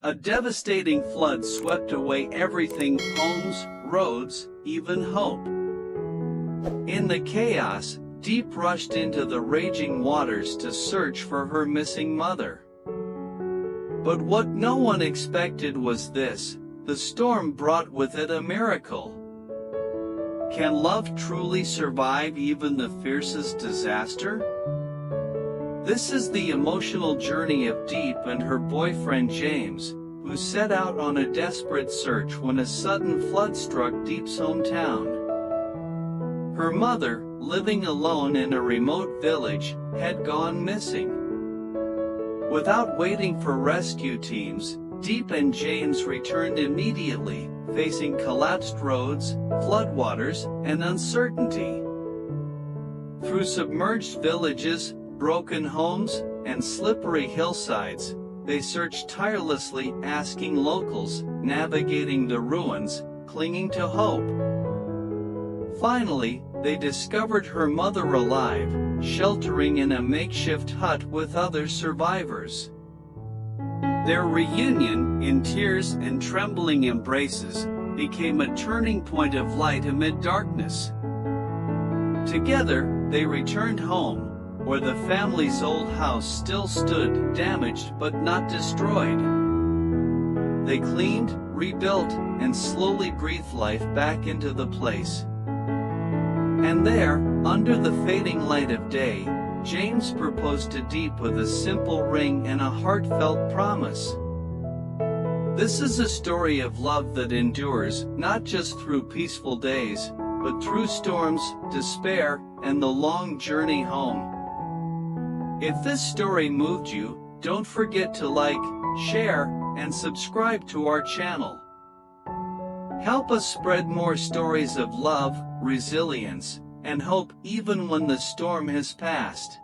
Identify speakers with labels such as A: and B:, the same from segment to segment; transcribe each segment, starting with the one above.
A: A devastating flood swept away everything: homes, roads, even hope. In the chaos, Diep rushed into the raging waters to search for her missing mother. But what no one expected was this: the storm brought with it a miracle. Can love truly survive even the fiercest disaster? This is the emotional journey of Diep and her boyfriend James, who set out on a desperate search when a sudden flood struck Diep's hometown. Her mother, living alone in a remote village, had gone missing. Without waiting for rescue teams, Diep and James returned immediately, facing collapsed roads, floodwaters, and uncertainty. Through submerged villages, broken homes, and slippery hillsides, they searched tirelessly, asking locals, navigating the ruins, clinging to hope. Finally, they discovered her mother alive, sheltering in a makeshift hut with other survivors. Their reunion, in tears and trembling embraces, became a turning point of light amid darkness. Together, they returned home, where the family's old house still stood, damaged but not destroyed. They cleaned, rebuilt, and slowly breathed life back into the place. And there, under the fading light of day, James proposed to Diep with a simple ring and a heartfelt promise. This is a story of love that endures, not just through peaceful days, but through storms, despair, and the long journey home. If this story moved you, don't forget to like, share, and subscribe to our channel. Help us spread more stories of love, resilience, and hope even when the storm has passed.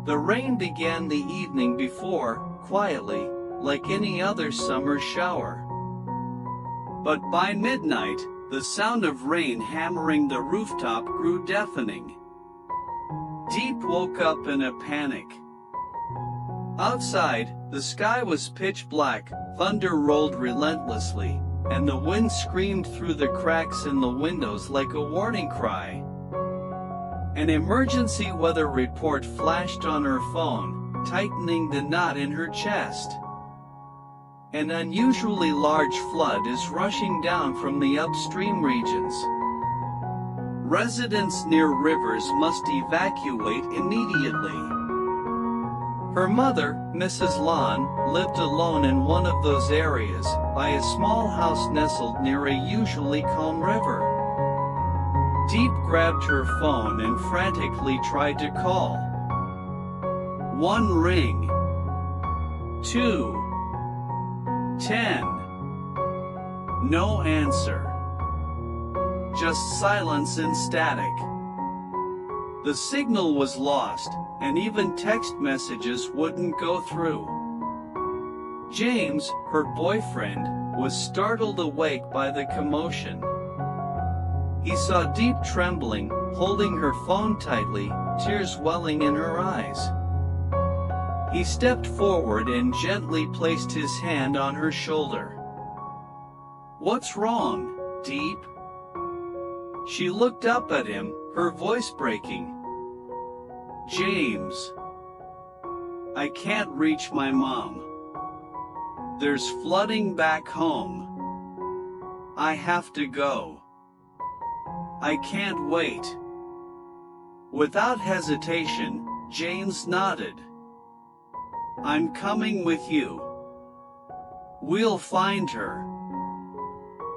A: The rain began the evening before, quietly, like any other summer shower. But by midnight, the sound of rain hammering the rooftop grew deafening. Diep woke up in a panic. Outside, the sky was pitch black, thunder rolled relentlessly, and the wind screamed through the cracks in the windows like a warning cry. An emergency weather report flashed on her phone, tightening the knot in her chest. An unusually large flood is rushing down from the upstream regions. Residents near rivers must evacuate immediately. Her mother, Mrs. Lon, lived alone in one of those areas, by a small house nestled near a usually calm river. Diep grabbed her phone and frantically tried to call. 1 ring. 2. 10. No answer. Just silence and static. The signal was lost, and even text messages wouldn't go through. James, her boyfriend, was startled awake by the commotion. He saw Diep trembling, holding her phone tightly, tears welling in her eyes. He stepped forward and gently placed his hand on her shoulder. "What's wrong, Diep?" She looked up at him, her voice breaking. "James, I can't reach my mom. There's flooding back home. I have to go. I can't wait." Without hesitation, James nodded. "I'm coming with you. We'll find her."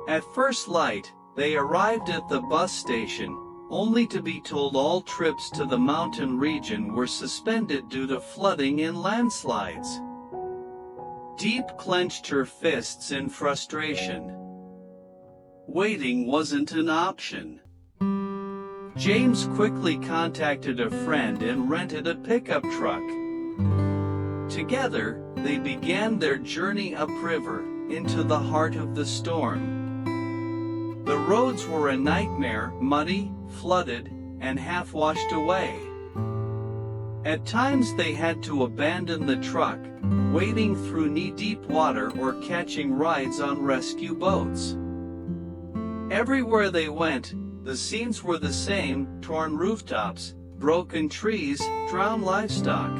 A: At first light, they arrived at the bus station, only to be told all trips to the mountain region were suspended due to flooding and landslides. Diep clenched her fists in frustration. Waiting wasn't an option. James quickly contacted a friend and rented a pickup truck. Together, they began their journey upriver, into the heart of the storm. The roads were a nightmare, muddy, flooded, and half washed away. At times they had to abandon the truck, wading through knee-deep water or catching rides on rescue boats. Everywhere they went, the scenes were the same: torn rooftops, broken trees, drowned livestock.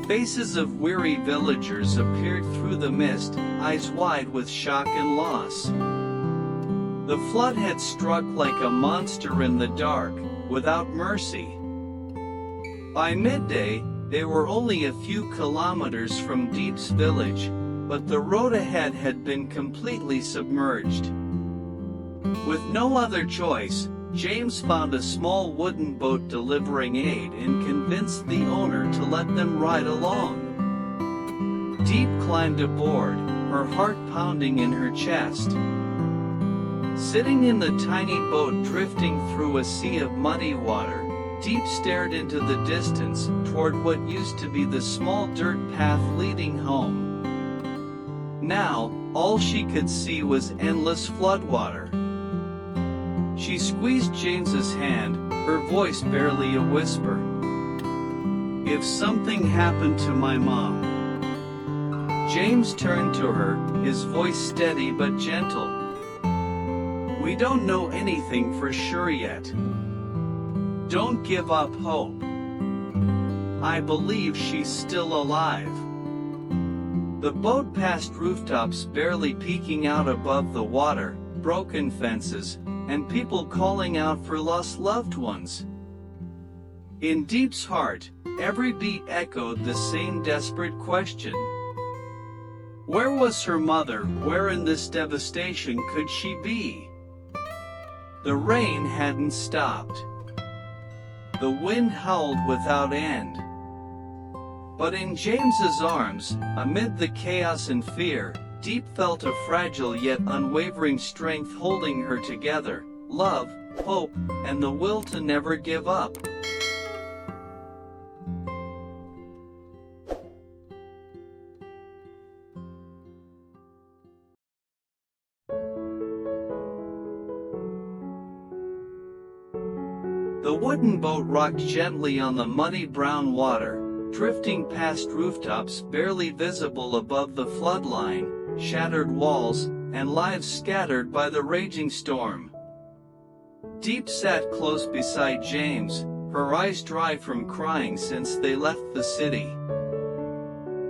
A: Faces of weary villagers appeared through the mist, eyes wide with shock and loss. The flood had struck like a monster in the dark, without mercy. By midday, they were only a few kilometers from Diep's village, but the road ahead had been completely submerged. With no other choice, James found a small wooden boat delivering aid and convinced the owner to let them ride along. Diep climbed aboard, her heart pounding in her chest. Sitting in the tiny boat drifting through a sea of muddy water, Diep stared into the distance, toward what used to be the small dirt path leading home. Now, all she could see was endless floodwater. She squeezed James's hand, her voice barely a whisper. "If something happened to my mom." James turned to her, his voice steady but gentle. "We don't know anything for sure yet. Don't give up hope. I believe she's still alive." The boat passed rooftops barely peeking out above the water, broken fences, and people calling out for lost loved ones. In Diep's heart, every beat echoed the same desperate question. Where was her mother? Where in this devastation could she be? The rain hadn't stopped. The wind howled without end. But in James's arms, amid the chaos and fear, Diep felt a fragile yet unwavering strength holding her together: love, hope, and the will to never give up. The wooden boat rocked gently on the muddy brown water, drifting past rooftops barely visible above the floodline, shattered walls, and lives scattered by the raging storm. Diep sat close beside James, her eyes dry from crying since they left the city.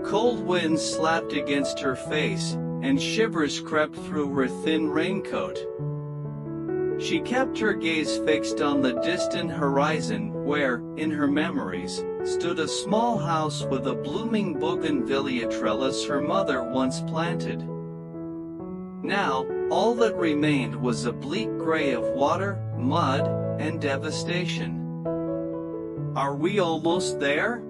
A: Cold winds slapped against her face, and shivers crept through her thin raincoat. She kept her gaze fixed on the distant horizon, where, in her memories, stood a small house with a blooming bougainvillea trellis her mother once planted. Now, all that remained was a bleak gray of water, mud, and devastation. "Are we almost there?"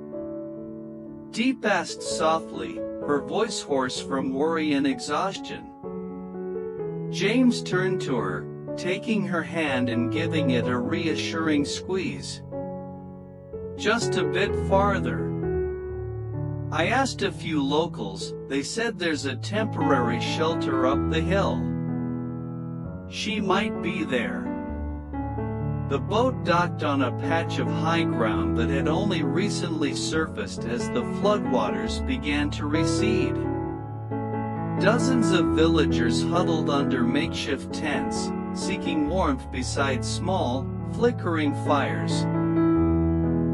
A: Diep asked softly, her voice hoarse from worry and exhaustion. James turned to her, taking her hand and giving it a reassuring squeeze. "Just a bit farther. I asked a few locals, they said there's a temporary shelter up the hill. She might be there." The boat docked on a patch of high ground that had only recently surfaced as the floodwaters began to recede. Dozens of villagers huddled under makeshift tents, seeking warmth beside small, flickering fires.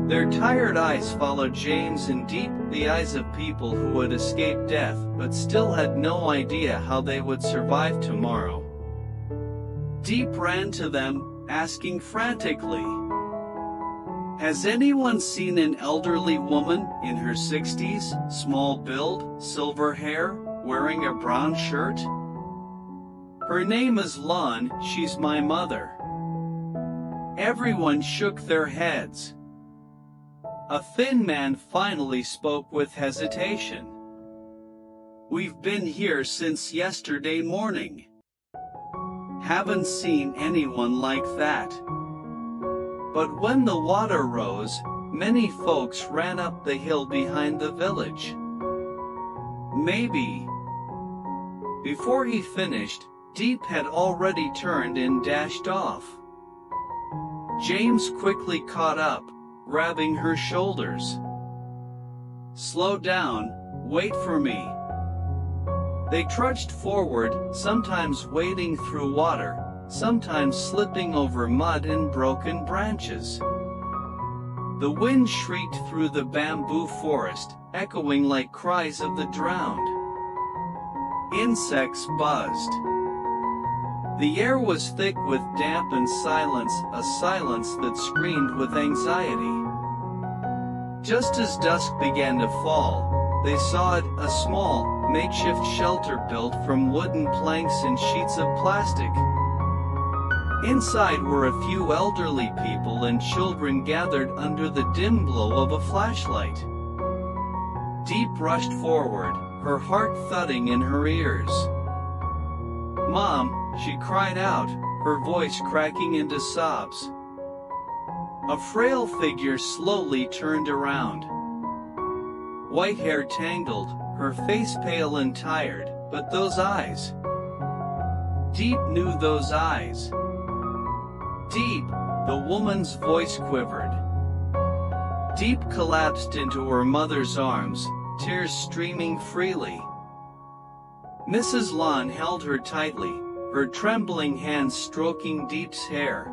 A: Their tired eyes followed James and Diep, the eyes of people who had escaped death but still had no idea how they would survive tomorrow. Diep ran to them, asking frantically, "Has anyone seen an elderly woman in her 60s, small build, silver hair, wearing a brown shirt? Her name is Lon, she's my mother." Everyone shook their heads. A thin man finally spoke with hesitation. "We've been here since yesterday morning. Haven't seen anyone like that." But when the water rose, many folks ran up the hill behind the village. "Maybe." Before he finished, Diep had already turned and dashed off. James quickly caught up, grabbing her shoulders. "Slow down, wait for me." They trudged forward, sometimes wading through water, sometimes slipping over mud and broken branches. The wind shrieked through the bamboo forest, echoing like cries of the drowned. Insects buzzed. The air was thick with damp and silence, a silence that screamed with anxiety. Just as dusk began to fall, they saw it, a small, makeshift shelter built from wooden planks and sheets of plastic. Inside were a few elderly people and children gathered under the dim glow of a flashlight. Diep rushed forward, her heart thudding in her ears. "Mom," she cried out, her voice cracking into sobs. A frail figure slowly turned around. White hair tangled, her face pale and tired, but those eyes. Diep knew those eyes. "Diep," the woman's voice quivered. Diep collapsed into her mother's arms, tears streaming freely. Mrs. Lon held her tightly, her trembling hands stroking Diep's hair.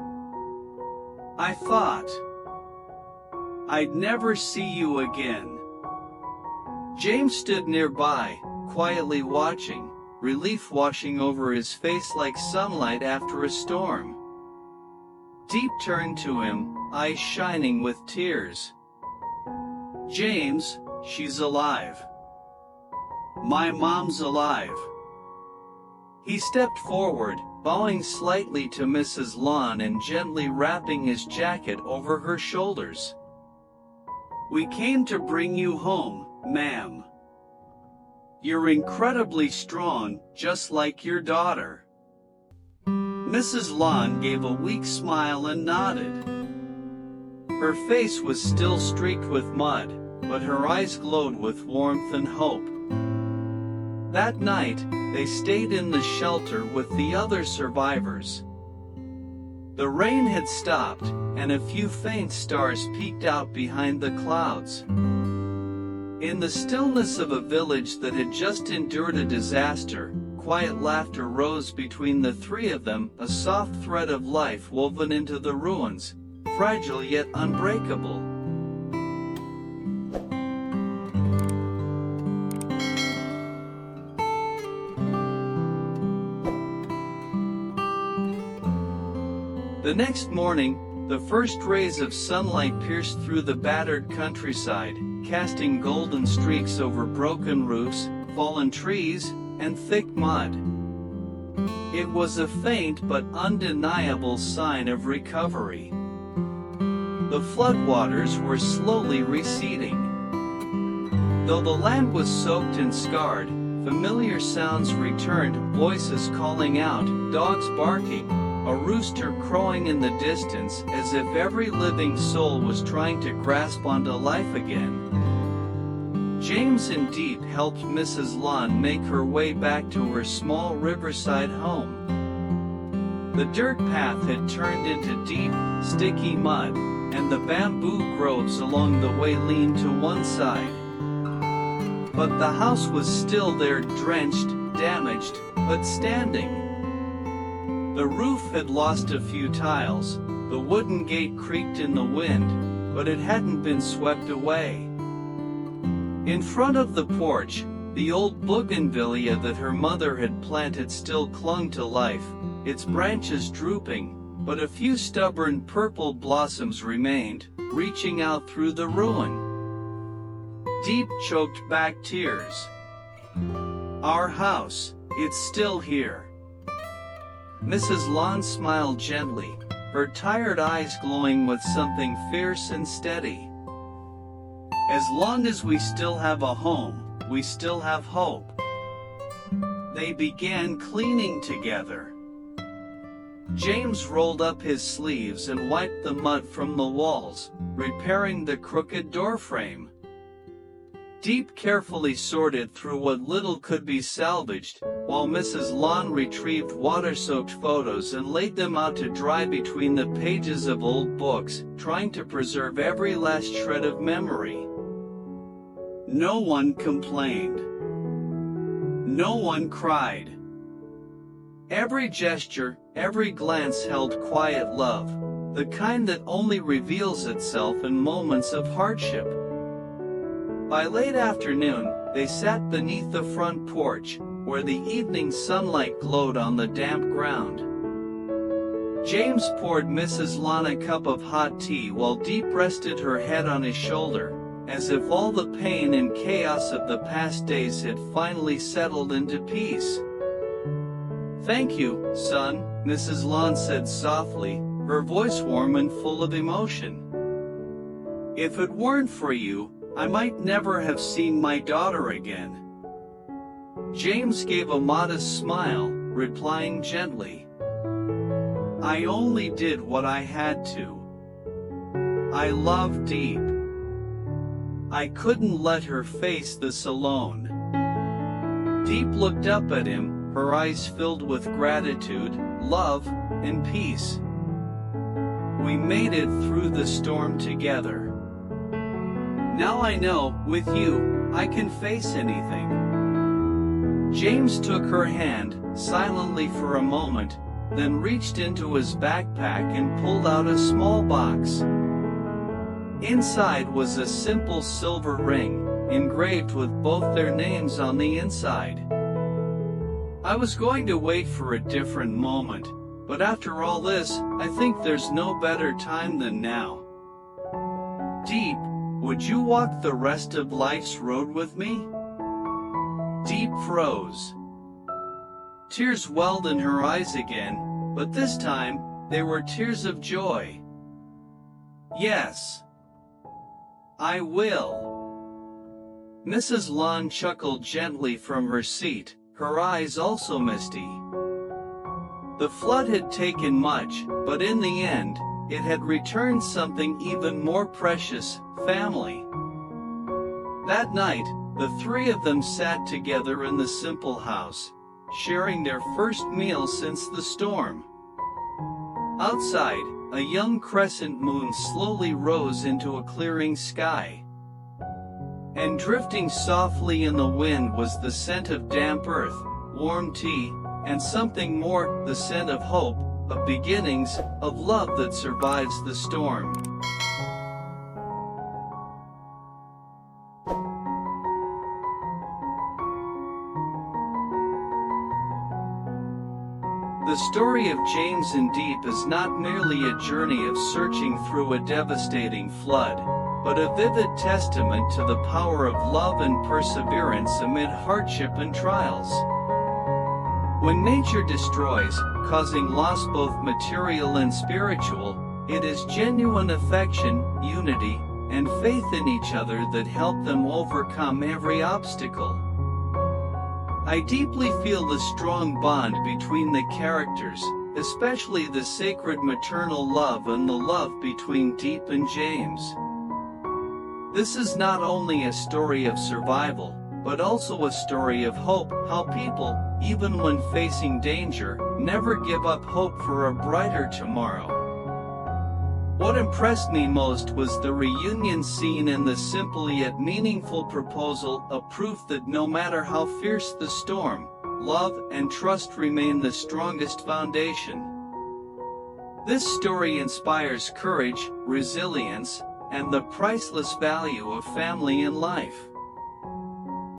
A: "I thought I'd never see you again." James stood nearby, quietly watching, relief washing over his face like sunlight after a storm. Diep turned to him, eyes shining with tears. "James, she's alive. My mom's alive." He stepped forward, bowing slightly to Mrs. Lon and gently wrapping his jacket over her shoulders. "We came to bring you home, ma'am. You're incredibly strong, just like your daughter." Mrs. Lon gave a weak smile and nodded. Her face was still streaked with mud, but her eyes glowed with warmth and hope. That night, they stayed in the shelter with the other survivors. The rain had stopped, and a few faint stars peeked out behind the clouds. In the stillness of a village that had just endured a disaster, quiet laughter rose between the three of them, a soft thread of life woven into the ruins, fragile yet unbreakable. The next morning, the first rays of sunlight pierced through the battered countryside, casting golden streaks over broken roofs, fallen trees, and thick mud. It was a faint but undeniable sign of recovery. The floodwaters were slowly receding. Though the land was soaked and scarred, familiar sounds returned, voices calling out, dogs barking, a rooster crowing in the distance, as if every living soul was trying to grasp onto life again. James and Diep helped Mrs. Lon make her way back to her small riverside home. The dirt path had turned into deep, sticky mud, and the bamboo groves along the way leaned to one side. But the house was still there, drenched, damaged, but standing. The roof had lost a few tiles, the wooden gate creaked in the wind, but it hadn't been swept away. In front of the porch, the old bougainvillea that her mother had planted still clung to life, its branches drooping, but a few stubborn purple blossoms remained, reaching out through the ruin. Diep choked back tears. "Our house, it's still here." Mrs. Lon smiled gently, her tired eyes glowing with something fierce and steady. "As long as we still have a home, we still have hope." They began cleaning together. James rolled up his sleeves and wiped the mud from the walls, repairing the crooked doorframe. Diep carefully sorted through what little could be salvaged, while Mrs. Lon retrieved water-soaked photos and laid them out to dry between the pages of old books, trying to preserve every last shred of memory. No one complained. No one cried. Every gesture, every glance held quiet love, the kind that only reveals itself in moments of hardship. By late afternoon, they sat beneath the front porch, where the evening sunlight glowed on the damp ground. James poured Mrs. Lon a cup of hot tea while Diep rested her head on his shoulder, as if all the pain and chaos of the past days had finally settled into peace. "Thank you, son," Mrs. Lon said softly, her voice warm and full of emotion. "If it weren't for you, I might never have seen my daughter again." James gave a modest smile, replying gently, "I only did what I had to. I love Diep. I couldn't let her face this alone." Diep looked up at him, her eyes filled with gratitude, love, and peace. "We made it through the storm together. Now I know, with you, I can face anything." James took her hand, silently for a moment, then reached into his backpack and pulled out a small box. Inside was a simple silver ring, engraved with both their names on the inside. "I was going to wait for a different moment, but after all this, I think there's no better time than now. Diep, would you walk the rest of life's road with me?" Diep froze. Tears welled in her eyes again, but this time, they were tears of joy. "Yes, I will." Mrs. Lon chuckled gently from her seat, her eyes also misty. The flood had taken much, but in the end, it had returned something even more precious: family. That night, the three of them sat together in the simple house, sharing their first meal since the storm. Outside, a young crescent moon slowly rose into a clearing sky. And drifting softly in the wind was the scent of damp earth, warm tea, and something more, the scent of hope, of beginnings, of love that survives the storm. The story of James and Diep is not merely a journey of searching through a devastating flood, but a vivid testament to the power of love and perseverance amid hardship and trials. When nature destroys, causing loss both material and spiritual, it is genuine affection, unity, and faith in each other that help them overcome every obstacle. I deeply feel the strong bond between the characters, especially the sacred maternal love and the love between Diep and James. This is not only a story of survival, but also a story of hope, how people, even when facing danger, never give up hope for a brighter tomorrow. What impressed me most was the reunion scene and the simple yet meaningful proposal, a proof that no matter how fierce the storm, love and trust remain the strongest foundation. This story inspires courage, resilience, and the priceless value of family in life.